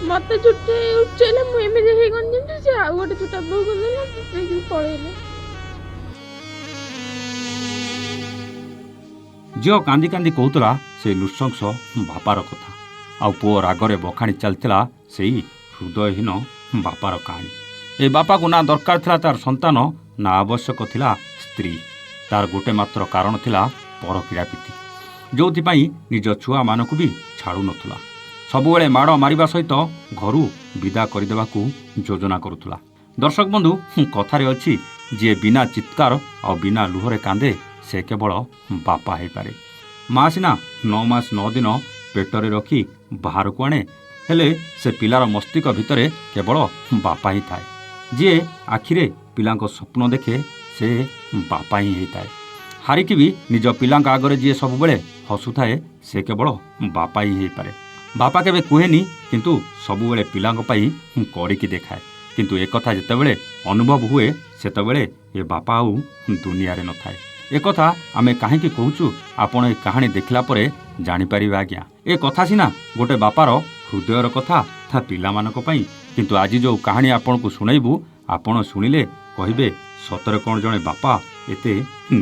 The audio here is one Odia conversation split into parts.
ମତେ ଚୁଟି ଉଠେଇଲେ ମୁଁ ଏମିତି ହେଇଗଲି ଯେ ସେ ଆଉ ଗୋଟେ ଚୁଟା ବୋଉ କରିଦେଲା ପଳେଇଲେ। ଝିଅ କାନ୍ଦି କାନ୍ଦି କହୁଥିଲା ସେ ନୃଶଂସ ବାପାର କଥା। ଆଉ ପୁଅ ରାଗରେ ବଖାଣି ଚାଲିଥିଲା ସେଇ ହୃଦୟହୀନ ବାପାର କାହାଣୀ। ଏ ବାପାକୁ ନା ଦରକାର ଥିଲା ତାର ସନ୍ତାନ, ନା ଆବଶ୍ୟକ ଥିଲା ସ୍ତ୍ରୀ। ତାର ଗୋଟେ ମାତ୍ର କାରଣ ଥିଲା ପରକୀଡ଼ା ପ୍ରୀତି, ଯେଉଁଥିପାଇଁ ନିଜ ଛୁଆମାନଙ୍କୁ ବି ଛାଡ଼ୁନଥିଲା। ସବୁବେଳେ ମାଡ଼ ମାରିବା ସହିତ ଘରୁ ବିଦା କରିଦେବାକୁ ଯୋଜନା କରୁଥିଲା। ଦର୍ଶକ ବନ୍ଧୁ, କଥାରେ ଅଛି ଯିଏ ବିନା ଚିତ୍କାର ଆଉ ବିନା ଲୁହରେ କାନ୍ଦେ ସେ କେବଳ ବାପା ହେଇପାରେ। ମା ସିନା 9 ମାସ 9 ଦିନ ପେଟରେ ରଖି ବାହାରକୁ ଆଣେ, ହେଲେ ସେ ପିଲାର ମସ୍ତିଷ୍କ ଭିତରେ କେବଳ ବାପା ହିଁ ଥାଏ। ଯିଏ ଆଖିରେ ପିଲାଙ୍କ ସ୍ୱପ୍ନ ଦେଖେ ସେ ବାପା ହିଁ ହେଇଥାଏ। ହାରିକି ବି ନିଜ ପିଲାଙ୍କ ଆଗରେ ଯିଏ ସବୁବେଳେ ହସୁଥାଏ ସେ କେବଳ ବାପା ହିଁ ହେଇପାରେ। ବାପା କେବେ କୁହେନି, କିନ୍ତୁ ସବୁବେଳେ ପିଲାଙ୍କ ପାଇଁ କରିକି ଦେଖାଏ। କିନ୍ତୁ ଏକଥା ଯେତେବେଳେ ଅନୁଭବ ହୁଏ ସେତେବେଳେ ଏ ବାପା ଆଉ ଦୁନିଆରେ ନଥାଏ। ଏକଥା ଆମେ କାହିଁକି କହୁଛୁ ଆପଣ ଏ କାହାଣୀ ଦେଖିଲା ପରେ ଜାଣିପାରିବେ ଆଜ୍ଞା। ଏ କଥା ସିନା ଗୋଟେ ବାପାର ହୃଦୟର କଥା ତା ପିଲାମାନଙ୍କ ପାଇଁ, କିନ୍ତୁ ଆଜି ଯେଉଁ କାହାଣୀ ଆପଣଙ୍କୁ ଶୁଣେଇବୁ ଆପଣ ଶୁଣିଲେ କହିବେ ସତରେ କ'ଣ ଜଣେ ବାପା ଏତେ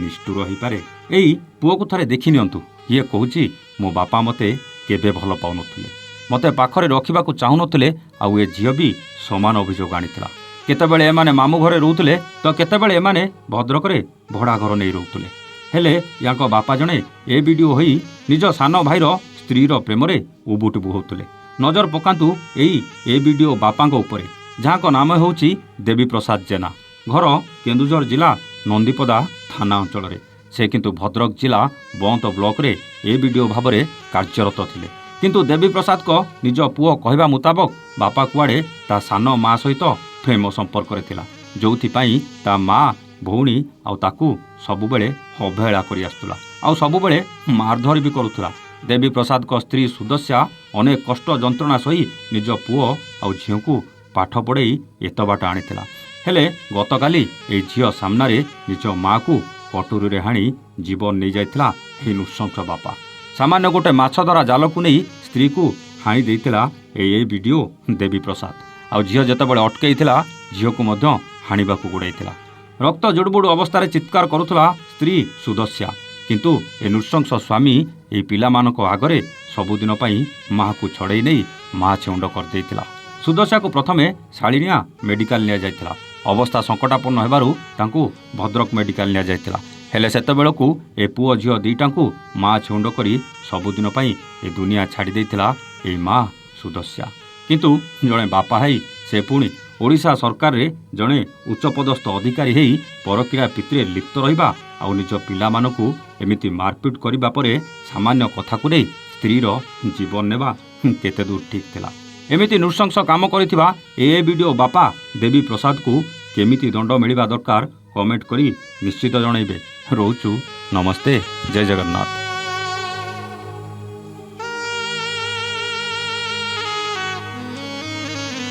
ନିଷ୍ଠୁର ହେଇପାରେ। ଏଇ ପୁଅକୁ ଥରେ ଦେଖି ନିଅନ୍ତୁ। ଇଏ କହୁଛି ମୋ ବାପା ମୋତେ କେବେ ଭଲ ପାଉନଥିଲେ, ମୋତେ ପାଖରେ ରଖିବାକୁ ଚାହୁଁନଥିଲେ। ଆଉ ଏ ଝିଅ ବି ସମାନ ଅଭିଯୋଗ ଆଣିଥିଲା। କେତେବେଳେ ଏମାନେ ମାମୁଁ ଘରେ ରହୁଥିଲେ ତ କେତେବେଳେ ଏମାନେ ଭଦ୍ରକରେ ଭଡ଼ା ଘର ନେଇ ରହୁଥିଲେ। ହେଲେ ୟାଙ୍କ ବାପା ଜଣେ ଏ ଭିଡ଼ିଓ ହୋଇ ନିଜ ସାନ ଭାଇର ସ୍ତ୍ରୀର ପ୍ରେମରେ ଉବୁଟୁବୁ ହେଉଥିଲେ। ନଜର ପକାନ୍ତୁ ଏ ଭିଡ଼ିଓ ବାପାଙ୍କ ଉପରେ, ଯାହାଙ୍କ ନାମ ହେଉଛି ଦେବୀ ପ୍ରସାଦ ଜେନା। ଘର କେନ୍ଦୁଝର ଜିଲ୍ଲା ନନ୍ଦିପଦା ଥାନା ଅଞ୍ଚଳରେ। ସେ କିନ୍ତୁ ଭଦ୍ରକ ଜିଲ୍ଲା ବନ୍ତ ବ୍ଲକରେ ଏ ଭିଡ଼ିଓ ଭାବରେ କାର୍ଯ୍ୟରତ ଥିଲେ। କିନ୍ତୁ ଦେବୀ ପ୍ରସାଦଙ୍କ ନିଜ ପୁଅ କହିବା ମୁତାବକ ବାପା କୁଆଡ଼େ ତା ସାନ ମା ସହିତ ପ୍ରେମ ସମ୍ପର୍କରେ ଥିଲା, ଯେଉଁଥିପାଇଁ ତା ମା ଭଉଣୀ ଆଉ ତାକୁ ସବୁବେଳେ ଅବହେଳା କରି ଆସୁଥିଲା, ଆଉ ସବୁବେଳେ ମାରଧର ବି କରୁଥିଲା। ଦେବୀ ପ୍ରସାଦଙ୍କ ସ୍ତ୍ରୀ ସୁଦସ୍ୟା ଅନେକ କଷ୍ଟ ଯନ୍ତ୍ରଣା ସହି ନିଜ ପୁଅ ଆଉ ଝିଅଙ୍କୁ ପାଠ ପଢ଼େଇ ଏତେ ବାଟ ଆଣିଥିଲା। ହେଲେ ଗତକାଲି ଏହି ଝିଅ ସାମ୍ନାରେ ନିଜ ମାଆକୁ କଟୁରୀରେ ହାଣି ଜୀବନ ନେଇଯାଇଥିଲା ଏହି ନୃଶଂସ ବାପା। ସାମାନ୍ୟ ଗୋଟେ ମାଛ ଧରା ଜାଲକୁ ନେଇ ସ୍ତ୍ରୀକୁ ହାଣି ଦେଇଥିଲା ଏ ଭିଡ଼ିଓ ଦେବୀ ପ୍ରସାଦ। ଆଉ ଝିଅ ଯେତେବେଳେ ଅଟକେଇଥିଲା ଝିଅକୁ ମଧ୍ୟ ହାଣିବାକୁ ଗୋଡ଼ାଇଥିଲା। ରକ୍ତ ଜୁଡ଼ୁବୁଡ଼ୁ ଅବସ୍ଥାରେ ଚିତ୍କାର କରୁଥିଲା ସ୍ତ୍ରୀ ସୁଦସ୍ୟା। କିନ୍ତୁ ଏ ନୃଶଂସ ସ୍ୱାମୀ ଏହି ପିଲାମାନଙ୍କ ଆଗରେ ସବୁଦିନ ପାଇଁ ମାଆକୁ ଛଡ଼େଇ ନେଇ ମା ଛେଉଣ୍ଡ କରିଦେଇଥିଲା। ସୁଦସ୍ୟାକୁ ପ୍ରଥମେ ଶାଳିନିଆ ମେଡ଼ିକାଲ ନିଆଯାଇଥିଲା। ଅବସ୍ଥା ସଙ୍କଟାପନ୍ନ ହେବାରୁ ତାଙ୍କୁ ଭଦ୍ରକ ମେଡ଼ିକାଲ ନିଆଯାଇଥିଲା। ହେଲେ ସେତେବେଳକୁ ଏ ପୁଅ ଝିଅ ଦୁଇଟାଙ୍କୁ ମା ଛେଉଣ୍ଡ କରି ସବୁଦିନ ପାଇଁ ଏ ଦୁନିଆ ଛାଡ଼ି ଦେଇଥିଲା ଏହି ମା ସୁଦସ୍ୟା। କିନ୍ତୁ ଜଣେ ବାପା ହେଇ ସେ ପୁଣି ଓଡ଼ିଶା ସରକାରରେ ଜଣେ ଉଚ୍ଚପଦସ୍ଥ ଅଧିକାରୀ ହେଇ ପରକୀୟା ପ୍ରୀତିରେ ଲିପ୍ତ ରହିବା ଆଉ ନିଜ ପିଲାମାନଙ୍କୁ ଏମିତି ମାରପିଟ କରିବା ପରେ ସାମାନ୍ୟ କଥାକୁ ନେଇ ସ୍ତ୍ରୀର ଜୀବନ ନେବା କେତେ ଦୂର ଠିକ୍ ଥିଲା। ଏମିତି ନୃଶଂସ କାମ କରିଥିବା ଏ ଭିଡ଼ିଓ ବାପା ଦେବୀ ପ୍ରସାଦକୁ କେମିତି ଦଣ୍ଡ ମିଳିବା ଦରକାର କମେଣ୍ଟ କରି ନିଶ୍ଚିତ ଜଣାଇବେ। ରହୁଛୁ, ନମସ୍ତେ, ଜୟ ଜଗନ୍ନାଥ।